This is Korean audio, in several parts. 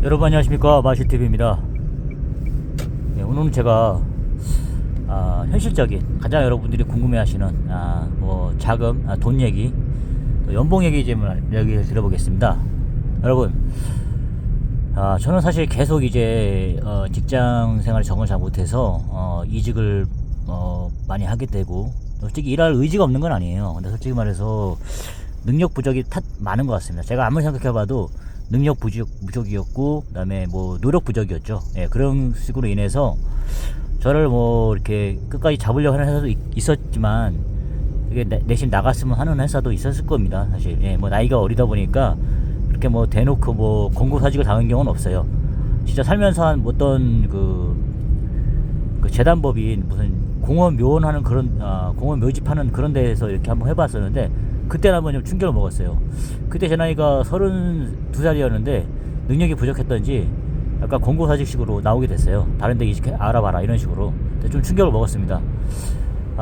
여러분 안녕하십니까, 마실TV입니다. 네, 오늘은 제가 현실적인 가장 여러분들이 궁금해하시는 뭐 자금, 돈 얘기, 또 연봉 얘기 좀 얘기를 드려보겠습니다. 여러분, 저는 사실 계속 이제 직장 생활에 적응을 잘 못해서 이직을 많이 하게 되고, 솔직히 일할 의지가 없는 건 아니에요. 근데 솔직히 말해서 능력 부족이 많은 것 같습니다. 제가 아무리 생각해봐도 능력 부족이었고, 그 다음에 뭐 노력 부족이었죠. 예, 그런 식으로 인해서 저를 뭐 이렇게 끝까지 잡으려고 하는 회사도 있었지만, 이게 내심 나갔으면 하는 회사도 있었을 겁니다, 사실. 예, 뭐 나이가 어리다 보니까 그렇게 뭐 대놓고 뭐 권고사직을 당한 경우는 없어요. 진짜 살면서 한 어떤 그 재단법인 무슨 공원 묘원하는 그런 공원 묘집하는 그런 데에서 이렇게 한번 해봤었는데, 그때는 한번 좀 충격을 먹었어요. 그때 제 나이가 32살이었는데 능력이 부족했던지 약간 권고사직식으로 나오게 됐어요. 다른 데 이직 알아봐라 이런 식으로. 좀 충격을 먹었습니다.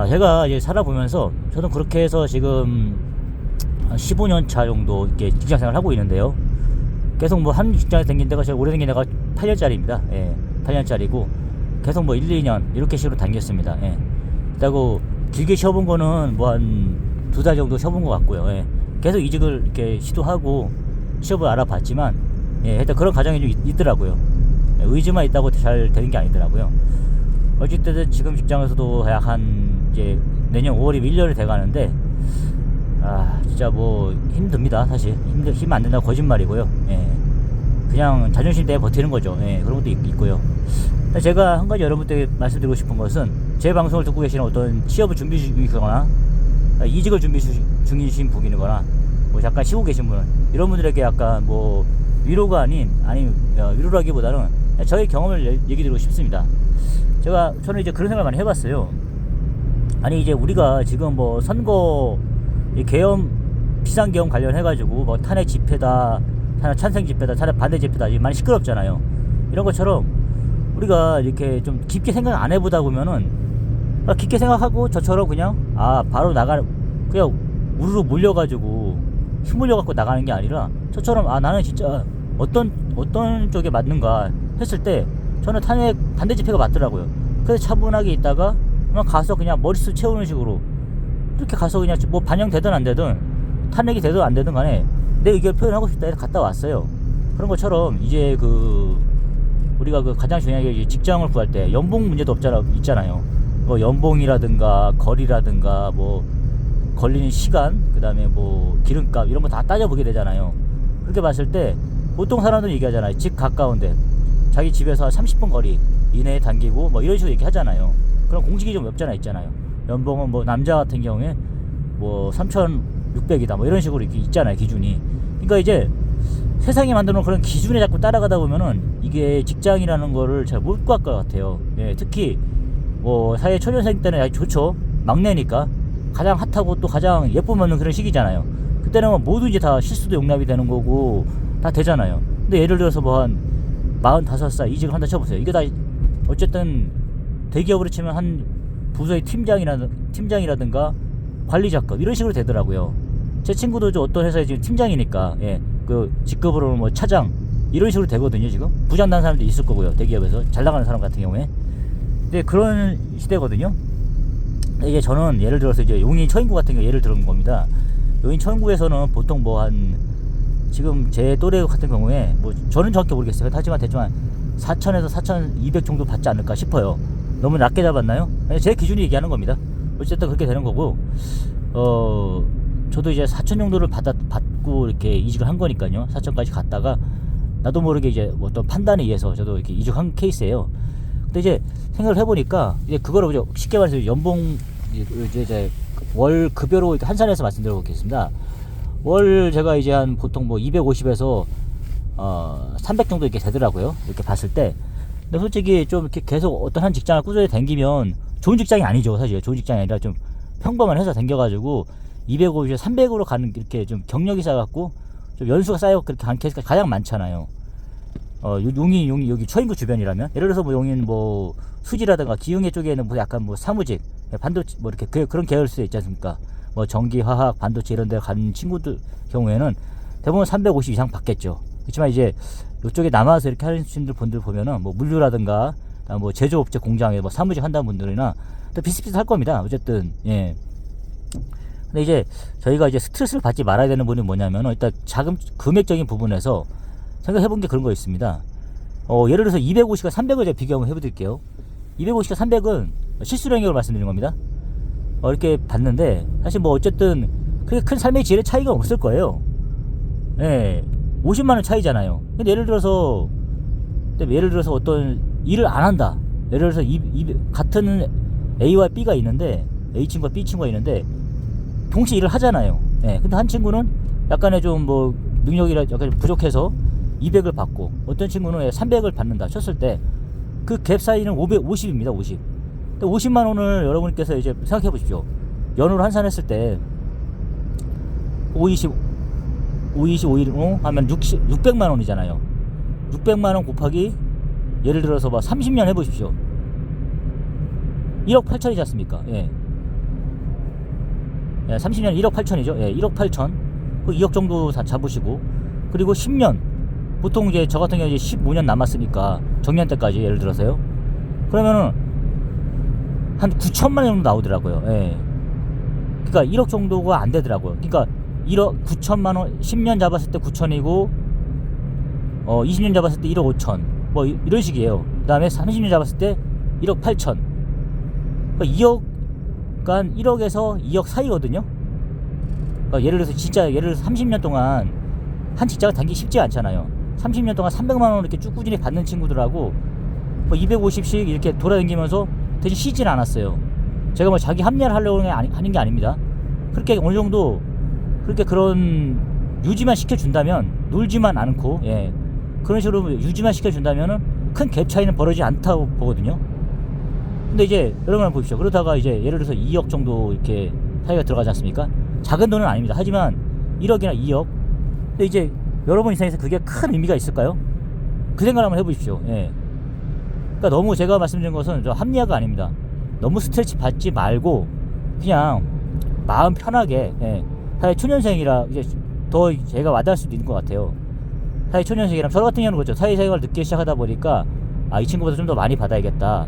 제가 이제 살아보면서 저는 그렇게 해서 지금 한 15년 차 정도 이렇게 직장 생활을 하고 있는데요. 계속 뭐 한 직장에 다닌 데가 제가 오래 다닌 데가 8년짜리입니다. 예, 8년짜리고 계속 뭐 1, 2년 이렇게 식으로 다녔습니다. 예. 그리고 길게 쉬어본 거는 뭐 한 2달 정도 쉬어본 것 같고요. 예. 계속 이직을 이렇게 시도하고 취업을 알아봤지만, 예, 일단 그런 과정이 좀 있더라고요. 예, 의지만 있다고 잘 되는 게 아니더라고요. 어쨌든 지금 직장에서도 약 한 이제 내년 5월이면 1년이 돼가는데, 진짜 뭐 힘듭니다. 사실 힘 안 된다고 거짓말이고요. 예. 그냥 자존심 때문에 버티는 거죠. 예, 그런 것도 있고요. 제가 한 가지 여러분들께 말씀드리고 싶은 것은, 제 방송을 듣고 계시는 어떤 취업을 준비 중이거나 이직을 준비 중이신 분이거나 뭐 잠깐 쉬고 계신 분, 이런 분들에게 약간 뭐 위로가 아니면 위로라기보다는 저의 경험을 얘기 드리고 싶습니다. 저는 이제 그런 생각을 많이 해봤어요. 아니 이제 우리가 지금 뭐 선거 계엄 비상계엄 관련해가지고 뭐 탄핵 집회다, 탄핵 찬성 집회다, 탄핵 반대 집회다, 많이 시끄럽잖아요. 이런 것처럼 우리가 이렇게 좀 깊게 생각 안 해보다 보면은, 깊게 생각하고 저처럼 그냥 바로 그냥 우르르 몰려가지고 휘몰려갖고 나가는 게 아니라, 저처럼 나는 진짜 어떤 쪽에 맞는가 했을 때 저는 탄핵 반대 집회가 맞더라고요. 그래서 차분하게 있다가 그냥 가서 그냥 머릿수 채우는 식으로 이렇게 가서 그냥 뭐 반영되든 안 되든, 탄핵이 되든 안 되든 간에 내 의견을 표현하고 싶다 해서 갔다 왔어요. 그런 것처럼 이제 우리가 가장 중요한 게 직장을 구할 때 연봉 문제도 있잖아요. 뭐 연봉이라든가 거리라든가 뭐 걸리는 시간, 그 다음에 뭐 기름값 이런 거 다 따져보게 되잖아요. 그렇게 봤을 때 보통 사람들은 얘기하잖아요. 집 가까운데 자기 집에서 30분 거리 이내에 당기고 뭐 이런 식으로 얘기하잖아요. 그럼 공직이 좀 없잖아 있잖아요. 연봉은 뭐 남자 같은 경우에 뭐 3,600이다 뭐 이런 식으로 이렇게 있잖아요, 기준이. 그러니까 이제 세상이 만드는 그런 기준에 자꾸 따라가다 보면은 이게 직장이라는 거를 잘 못 갈 것 같아요. 예, 특히 뭐 사회 초년생 때는 아주 좋죠. 막내니까 가장 핫하고 또 가장 예쁨 받는 그런 시기잖아요. 그때는 뭐 뭐든지 다 실수도 용납이 되는 거고 다 되잖아요. 근데 예를 들어서 뭐 한 45살 이직을 한다 쳐보세요. 이게 다 어쨌든 대기업으로 치면 한 부서의 팀장이라든가 관리자급 이런 식으로 되더라고요. 제 친구도 어떤 회사에 지금 팀장이니까, 예, 그 직급으로는 뭐 차장 이런 식으로 되거든요. 지금 부장 난 사람도 있을 거고요, 대기업에서 잘 나가는 사람 같은 경우에. 근데 그런 시대거든요. 이게 저는 예를 들어서 이제 용인 처인구 같은 경우 예를 들은 겁니다. 용인 처인구에서는 보통 뭐 지금 제 또래 같은 경우에 뭐 저는 정확히 모르겠어요. 하지만 대충 한 4,000에서 4,200 정도 받지 않을까 싶어요. 너무 낮게 잡았나요? 제 기준이 얘기하는 겁니다. 어쨌든 그렇게 되는 거고, 저도 이제 4,000 정도를 받고 이렇게 이직을 한 거니까요. 4,000까지 갔다가 나도 모르게 이제 어떤 판단에 의해서 저도 이렇게 이직한 케이스예요. 근데 이제 생각을 해보니까 이제 그거를 쉽게 말해서 연봉 이제 월 급여로 환산해서 말씀드려 보겠습니다. 월 제가 이제 한 보통 뭐 250에서 300 정도 이렇게 되더라고요. 이렇게 봤을 때. 근데 솔직히 좀 이렇게 계속 어떤 한 직장을 꾸준히 다니면 좋은 직장이 아니죠. 사실 좋은 직장이 아니라 좀 평범한 회사 다녀가지고 250에서 300으로 가는 이렇게 좀 경력이 쌓여갖고 좀 연수가 쌓여 그렇게 간 케이스가 가장 많잖아요. 용인 여기 처인구 주변이라면, 예를 들어서 뭐 용인 뭐 수지라든가 기흥에 쪽에는 뭐 약간 뭐 사무직, 반도체 뭐 이렇게 그런 계열수에 있지 않습니까? 뭐 전기, 화학, 반도체 이런 데 간 친구들 경우에는 대부분 350 이상 받겠죠. 그렇지만 이제 이쪽에 남아서 이렇게 하시는 분들 보면은 뭐 물류라든가 뭐 제조업체 공장에 뭐 사무직 한다는 분들이나 또 비슷비슷할 겁니다. 어쨌든 예. 근데 이제 저희가 이제 스트레스를 받지 말아야 되는 부분이 뭐냐면은 일단 자금 금액적인 부분에서 생각해본 게 그런 거 있습니다. 예를 들어서 250과 300을 제가 비교 한번 해드릴게요. 250과 300은 실수령액으로 말씀드린 겁니다. 이렇게 봤는데 사실 뭐 어쨌든 그렇게 큰 삶의 질의 차이가 없을 거예요. 예, 50만원 차이잖아요. 근데 예를 들어서 어떤 일을 안 한다. 예를 들어서 같은 A와 B가 있는데 A 친구와 B 친구가 있는데 동시에 일을 하잖아요. 예, 근데 한 친구는 약간의 좀 뭐 능력이 약간 부족해서 200을 받고 어떤 친구는 300을 받는다 쳤을 때 그 갭 사이는 50입니다. 50. 50만 원을 여러분께서 이제 생각해 보십시오. 연으로 환산했을 때 520 하면 600만 원이잖아요. 600만 원 곱하기 예를 들어서 막 30년 해 보십시오. 1억 8천이지 않습니까? 예. 30년 1억 8천이죠. 예, 1억 8천. 그 2억 정도 다 잡으시고 그리고 10년 보통 이제 저 같은 경우에 이제 15년 남았으니까 정년 때까지 예를 들어서요. 그러면은 한 9천만 원 정도 나오더라고요. 예. 그러니까 1억 정도가 안 되더라고요. 그러니까 1억 9천만 원 10년 잡았을 때 9천이고 20년 잡았을 때 1억 5천 뭐 이런 식이에요. 그 다음에 30년 잡았을 때 1억 8천. 그러니까 2억, 그러니까 1억에서 2억 사이거든요. 그러니까 예를 들어서 30년 동안 한 직장을 다니기 쉽지 않잖아요. 30년 동안 300만 원 이렇게 쭉 꾸준히 받는 친구들하고 뭐 250씩 이렇게 돌아다니면서 대신 쉬진 않았어요. 제가 뭐 자기 합리화를 하려고 하는 게 아닙니다. 그렇게 어느 정도 그렇게 그런 유지만 시켜준다면 놀지만 않고 예, 그런 식으로 유지만 시켜준다면은 큰 갭 차이는 벌어지지 않다고 보거든요. 근데 이제 여러분 보십시오. 그러다가 이제 예를 들어서 2억 정도 이렇게 사이가 들어가지 않습니까? 작은 돈은 아닙니다. 하지만 1억이나 2억. 근데 이제 여러분 인생에서 그게 큰 의미가 있을까요? 그 생각을 한번 해보십시오. 예. 그러니까 너무 제가 말씀드린 것은 저 합리화가 아닙니다. 너무 스트레스 받지 말고 그냥 마음 편하게 예. 사실 초년생이라 이제 더 제가 와닿을 수도 있는 것 같아요. 사실 초년생이라 저 같은 경우는 그렇죠. 사회생활을 늦게 시작하다 보니까 이 친구보다 좀 더 많이 받아야겠다.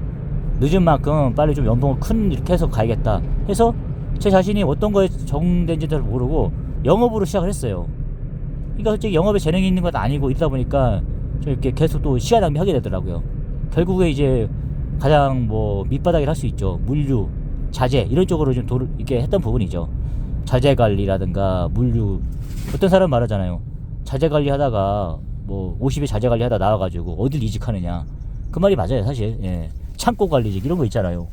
늦은 만큼 빨리 좀 연봉을 이렇게 해서 가야겠다 해서 제 자신이 어떤 거에 적응된지도 모르고 영업으로 시작을 했어요. 그러니까 솔직히 영업에 재능이 있는 건 아니고 있다 보니까 좀 이렇게 계속 또 시간 낭비하게 되더라고요. 결국에 이제 가장 뭐 밑바닥이라 할 수 있죠. 물류, 자재 이런 쪽으로 좀 이렇게 했던 부분이죠. 자재 관리라든가 물류. 어떤 사람 말하잖아요. 자재 관리하다가 뭐 50에 자재 관리하다 나와가지고 어딜 이직하느냐. 그 말이 맞아요, 사실. 예. 창고 관리직 이런 거 있잖아요.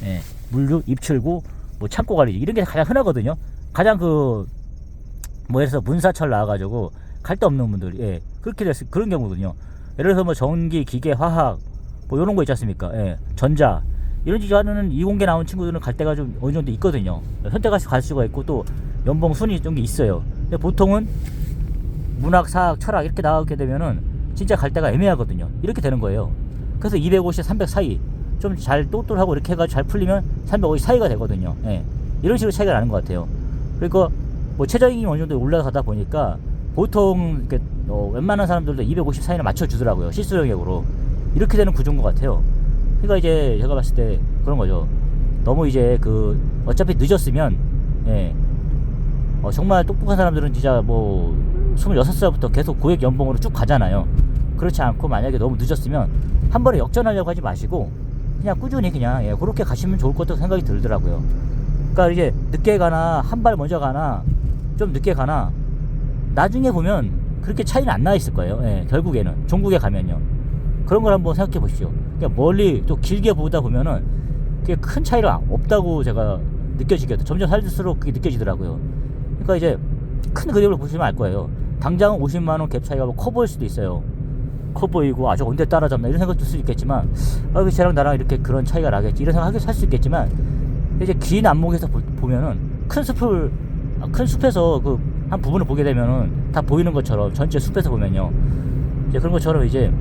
예. 물류, 입출구, 뭐 창고 관리직 이런 게 가장 흔하거든요. 가장 뭐 예를 들어서 문사철 나와가지고 갈 데 없는 분들, 예. 그렇게 됐을 그런 경우거든요. 예를 들어서 뭐 전기, 기계, 화학 뭐 이런 거 있지 않습니까? 예. 전자 이런 직업하는 이공계 나온 친구들은 갈 데가 좀 어느 정도 있거든요. 선택할 갈 수가 있고 또 연봉 순위 이런 게 있어요. 근데 보통은 문학, 사학, 철학 이렇게 나가게 되면은 진짜 갈 데가 애매하거든요. 이렇게 되는 거예요. 그래서 250, 300 사이 좀 잘 똘똘하고 이렇게 해가지고 잘 풀리면 350 사이가 되거든요. 예. 이런 식으로 차이가 나는 것 같아요. 그러니까 뭐 최저임금이 어느 정도 올라가다 보니까 보통 이렇게 웬만한 사람들도 250 사이는 맞춰주더라고요. 실수령액으로. 이렇게 되는 구조인 것 같아요. 그러니까 이제 제가 봤을 때 그런 거죠. 너무 이제 어차피 늦었으면 예. 정말 똑똑한 사람들은 진짜 뭐 26살부터 계속 고액 연봉으로 쭉 가잖아요. 그렇지 않고 만약에 너무 늦었으면 한 번에 역전하려고 하지 마시고 그냥 꾸준히 그냥 예, 그렇게 가시면 좋을 것 같다고 생각이 들더라고요. 그러니까 이제 늦게 가나 한 발 먼저 가나 좀 늦게 가나 나중에 보면 그렇게 차이는 안 나 있을 거예요. 예, 결국에는 종국에 가면요. 그런 걸 한번 생각해 보십시오. 그러니까 멀리 또 길게 보다 보면은 그게 큰 차이가 없다고 제가 느껴지거든요. 점점 살수록 그게 느껴지더라고요. 그러니까 이제 큰 그림을 보시면 알 거예요. 당장은 50만원 갭 차이가 커 보일 수도 있어요. 커 보이고 저 언제 따라잡나 이런 생각도 들 수 있겠지만 왜 쟤랑 나랑 이렇게 그런 차이가 나겠지 이런 생각하게 살 수 있겠지만 이제 긴 안목에서 보면은 큰 숲에서 한 부분을 보게 되면은 다 보이는 것처럼 전체 숲에서 보면요 이제 그런 것처럼 이제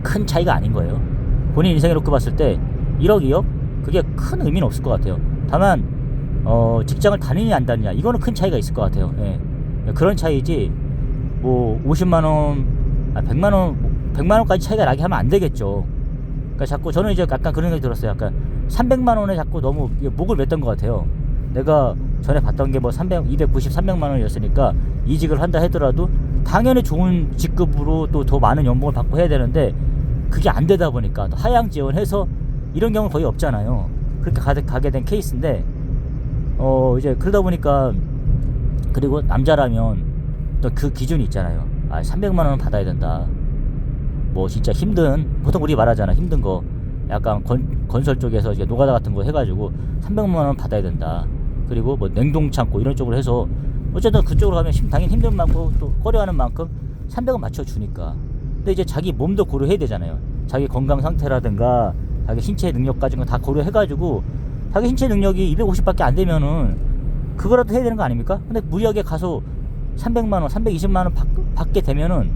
큰 차이가 아닌 거예요. 본인 인생에 놓고 봤을 때 1억 2억 그게 큰 의미는 없을 것 같아요. 다만 직장을 다니냐 안 다니냐 이거는 큰 차이가 있을 것 같아요. 예. 그런 차이지 뭐 50만원 100만 원까지 차이가 나게 하면 안 되겠죠. 그러니까 자꾸 저는 이제 약간 그런 생각이 들었어요. 약간 300만 원에 자꾸 너무 목을 맸던 것 같아요. 내가 전에 봤던 게 뭐 290, 300만 원이었으니까 이직을 한다 하더라도 당연히 좋은 직급으로 또 더 많은 연봉을 받고 해야 되는데 그게 안 되다 보니까 또 하향 지원해서 이런 경우는 거의 없잖아요. 그렇게 가게 된 케이스인데 이제 그러다 보니까 그리고 남자라면 또 그 기준이 있잖아요. 300만 원은 받아야 된다. 뭐 진짜 힘든, 보통 우리 말하잖아, 힘든 거 약간 건설 쪽에서 이제 노가다 같은 거 해가지고 300만 원 받아야 된다. 그리고 뭐 냉동창고 이런 쪽으로 해서 어쨌든 그쪽으로 가면 당연히 힘든 만큼 또 꺼려하는 만큼 300원 맞춰주니까. 근데 이제 자기 몸도 고려해야 되잖아요. 자기 건강 상태라든가 자기 신체 능력 가진 거 다 고려해가지고 자기 신체 능력이 250밖에 안 되면은 그거라도 해야 되는 거 아닙니까? 근데 무리하게 가서 300만 원, 320만 원 받게 되면은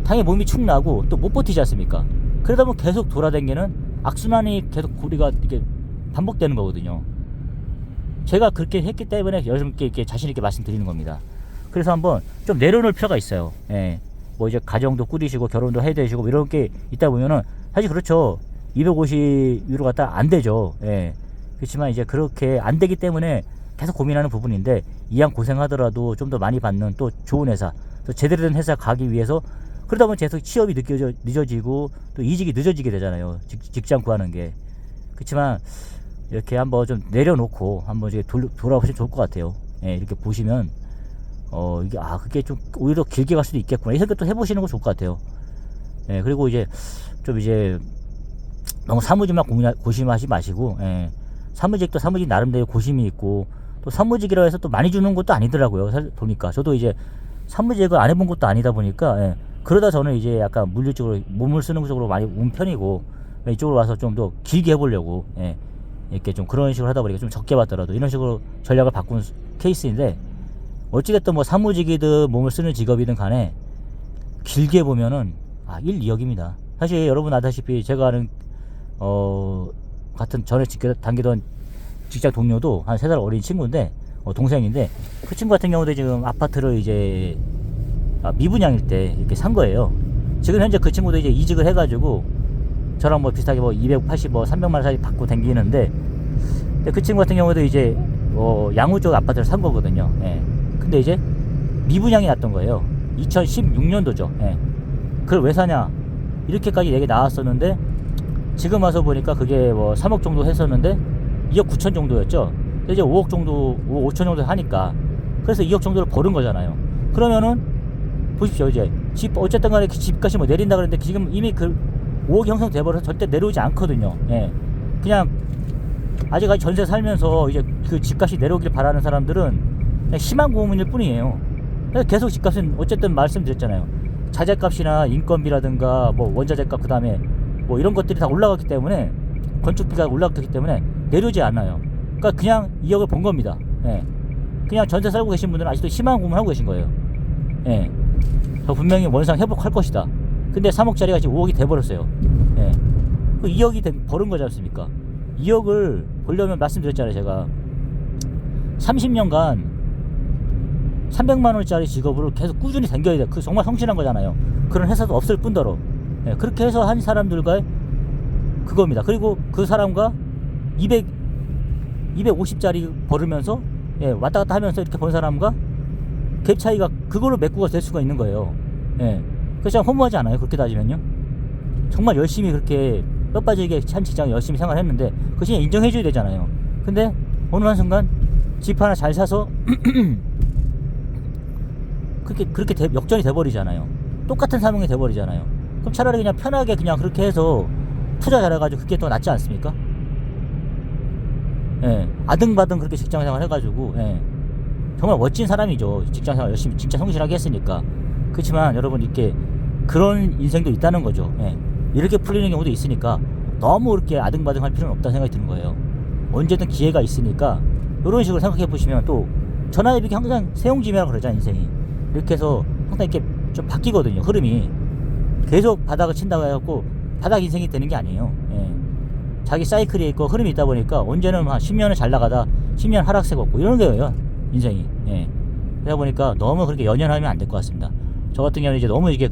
당연히 몸이 축 나고 또 못 버티지 않습니까? 그러다 보면 계속 돌아다니는 악순환이 계속 우리가 이렇게 반복되는 거거든요. 제가 그렇게 했기 때문에 여러분께 이렇게 자신있게 말씀드리는 겁니다. 그래서 한번 좀 내려놓을 필요가 있어요. 예. 뭐 이제 가정도 꾸리시고 결혼도 해야 되시고 이런 게 있다 보면은 사실 그렇죠. 250유로 갖다 안 되죠. 예. 그렇지만 이제 그렇게 안 되기 때문에 계속 고민하는 부분인데 이왕 고생하더라도 좀 더 많이 받는 또 좋은 회사, 또 제대로 된 회사 가기 위해서 그러다 보면 계속 취업이 늦어지고 또 이직이 늦어지게 되잖아요. 직장 구하는 게. 그렇지만 이렇게 한번 좀 내려놓고 한번 이제 돌아보시면 좋을 것 같아요. 예, 이렇게 보시면 이게 그게 좀 오히려 길게 갈 수도 있겠구나 이 생각도 해보시는 거 좋을 것 같아요. 예, 그리고 이제 좀 이제 너무 사무직만 고심하지 마시고, 예, 사무직도 사무직 나름대로 고심이 있고 또 사무직이라 해서 또 많이 주는 것도 아니더라고요. 사실 보니까 저도 이제 사무직을 안 해본 것도 아니다 보니까, 예, 그러다 저는 이제 약간 물리적으로 몸을 쓰는 쪽으로 많이 온 편이고 이쪽으로 와서 좀 더 길게 해보려고, 예, 이렇게 좀 그런 식으로 하다 보니까 좀 적게 받더라도 이런 식으로 전략을 바꾼 케이스인데 어찌됐든 뭐 사무직이든 몸을 쓰는 직업이든 간에 길게 보면은 1, 2억입니다. 사실 여러분 아다시피 제가 아는 같은 전에 다니던 직장 동료도 한 3살 어린 친구인데 동생인데 그 친구 같은 경우도 지금 아파트를 이제 미분양일 때 이렇게 산 거예요. 지금 현재 그 친구도 이제 이직을 해가지고 저랑 뭐 비슷하게 뭐 280, 300만 원 사이 받고 다니는데 근데 그 친구 같은 경우도 이제 양우 쪽 아파트를 산 거거든요. 예. 근데 이제 미분양이 났던 거예요. 2016년도죠. 예. 그걸 왜 사냐? 이렇게까지 얘기 나왔었는데 지금 와서 보니까 그게 뭐 3억 정도 했었는데 2억 9천 정도였죠. 근데 이제 5억 5천 정도 하니까 그래서 2억 정도를 버는 거잖아요. 그러면은 보십시오. 이제 집 어쨌든 간에 집값이 뭐 내린다 그랬는데 지금 이미 그 5억이 형성돼 버려서 절대 내려오지 않거든요. 예. 그냥 아직까지 전세 살면서 이제 그 집값이 내려오길 바라는 사람들은 그냥 희망 고문일 뿐이에요. 그래서 계속 집값은 어쨌든 말씀드렸잖아요. 자재값이나 인건비라든가 뭐 원자재값 그다음에 뭐 이런 것들이 다 올라갔기 때문에 건축비가 올라갔기 때문에 내려오지 않아요. 그러니까 그냥 2억을 본 겁니다. 예. 그냥 전세 살고 계신 분들은 아직도 희망 고문하고 계신 거예요. 예. 저 분명히 원상 회복할 것이다. 근데 3억짜리가 지금 5억이 돼버렸어요. 예. 그 2억이 버는 거지 않습니까? 2억을 보려면 말씀드렸잖아요. 제가 30년간 300만원짜리 직업으로 계속 꾸준히 댕겨야 돼. 그 정말 성실한 거잖아요. 그런 회사도 없을 뿐더러. 예. 그렇게 해서 한 사람들과 그겁니다. 그리고 그 사람과 250짜리 벌으면서, 예, 왔다 갔다 하면서 이렇게 번 사람과 갭 차이가 그걸로 메꾸가 될 수가 있는 거예요. 예. 그래서 참 허무하지 않아요? 그렇게 따지면요. 정말 열심히 그렇게 뼈 빠지게 한 직장에 열심히 생활했는데 그것이 인정해줘야 되잖아요. 근데 어느 한순간 집 하나 잘 사서 그렇게 역전이 돼버리잖아요. 똑같은 상황이 돼버리잖아요. 그럼 차라리 그냥 편하게 그냥 그렇게 해서 투자 잘해가지고 그게 더 낫지 않습니까? 예. 아등바등 그렇게 직장생활 해가지고, 예, 정말 멋진 사람이죠. 직장생활 열심히 진짜 성실하게 했으니까. 그렇지만 여러분 이렇게 그런 인생도 있다는 거죠. 예. 이렇게 풀리는 경우도 있으니까 너무 이렇게 아등바등 할 필요는 없다는 생각이 드는 거예요. 언제든 기회가 있으니까 이런 식으로 생각해 보시면 또 전화위복이 항상 세용지매라고 그러잖아요. 인생이 이렇게 해서 항상 이렇게 좀 바뀌거든요. 흐름이 계속 바닥을 친다고 해갖고 바닥 인생이 되는 게 아니에요. 예. 자기 사이클이 있고 흐름이 있다 보니까 언제는 한 10년은 잘 나가다 10년 하락세 걷고 이런 거예요. 인생이. 예. 그러다 보니까 너무 그렇게 연연하면 안 될 것 같습니다. 저 같은 경우는 이제 너무 이게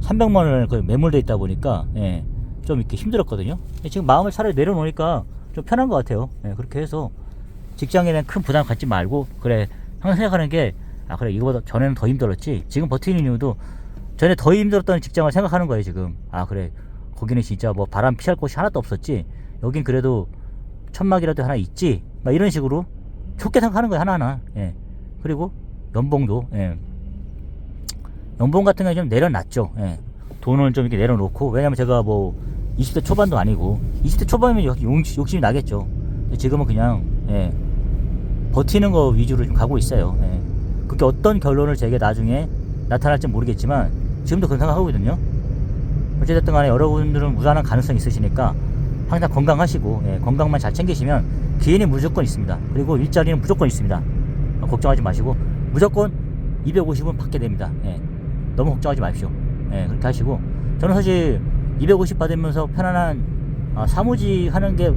300만 원을 거의 매몰돼 있다 보니까 예, 좀 이렇게 힘들었거든요. 지금 마음을 차라리 내려놓으니까 좀 편한 것 같아요. 예, 그렇게 해서 직장에 대한 큰 부담 갖지 말고, 그래, 항상 생각하는 게, 아, 그래, 이거보다 전에는 더 힘들었지. 지금 버티는 이유도 전에 더 힘들었던 직장을 생각하는 거예요, 지금. 아, 그래, 거기는 진짜 뭐 바람 피할 곳이 하나도 없었지. 여긴 그래도 천막이라도 하나 있지. 막 이런 식으로 좋게 생각하는 거예요, 하나하나. 예. 그리고 연봉도, 예. 연봉 같은 경우는 좀 내려놨죠. 예. 돈을 좀 이렇게 내려놓고, 왜냐면 제가 뭐 20대 초반도 아니고, 20대 초반이면 욕심이 나겠죠. 근데 지금은 그냥, 예, 버티는 거 위주로 좀 가고 있어요. 예. 그게 어떤 결론을 제게 나중에 나타날지 모르겠지만, 지금도 그런 생각하고 있거든요. 어찌됐든 간에 여러분들은 무한한 가능성이 있으시니까 항상 건강하시고, 예, 건강만 잘 챙기시면 기회는 무조건 있습니다. 그리고 일자리는 무조건 있습니다. 걱정하지 마시고 무조건 250은 받게 됩니다. 예, 너무 걱정하지 마십시오. 예, 그렇게 하시고, 저는 사실 250 받으면서 편안한 사무직 하는 게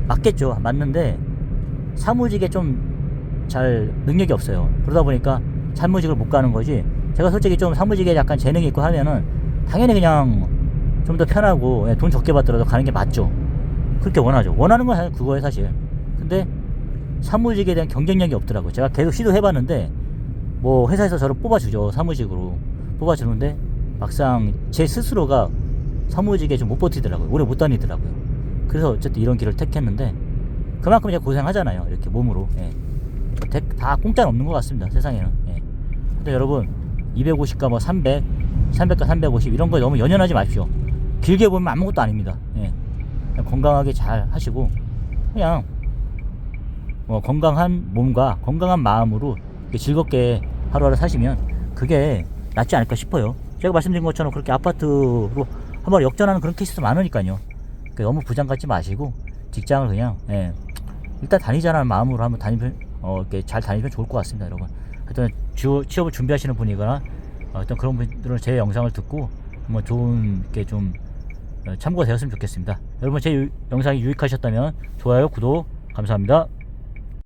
맞겠죠. 맞는데 사무직에 좀 잘 능력이 없어요. 그러다 보니까 사무직을 못 가는 거지. 제가 솔직히 좀 사무직에 약간 재능이 있고 하면은 당연히 그냥 좀 더 편하고, 예, 돈 적게 받더라도 가는 게 맞죠. 그렇게 원하죠. 원하는 건 그거예요, 사실. 근데 사무직에 대한 경쟁력이 없더라고요. 제가 계속 시도해봤는데 뭐 회사에서 저를 뽑아주죠. 사무직으로 뽑아주는데 막상 제 스스로가 사무직에 좀 못 버티더라고요. 오래 못 다니더라고요. 그래서 어쨌든 이런 길을 택했는데, 그만큼 제가 고생하잖아요, 이렇게 몸으로. 예. 다 공짜는 없는 것 같습니다, 세상에는. 예. 근데 여러분, 250과 뭐 300과 350 이런 거에 너무 연연하지 마십시오. 길게 보면 아무것도 아닙니다. 예. 그냥 건강하게 잘 하시고, 그냥 건강한 몸과 건강한 마음으로 즐겁게 하루하루 사시면 그게 낫지 않을까 싶어요. 제가 말씀드린 것처럼 그렇게 아파트로 한번 역전하는 그런 케이스도 많으니까요. 그러니까 너무 부담 갖지 마시고 직장을 그냥, 예, 일단 다니자는 마음으로 한번 이렇게 잘 다니면 좋을 것 같습니다, 여러분. 하여튼 취업을 준비하시는 분이거나 어떤 그런 분들은 제 영상을 듣고 한번 좋은 게 좀 참고가 되었으면 좋겠습니다. 여러분, 제 영상이 유익하셨다면 좋아요, 구독 감사합니다.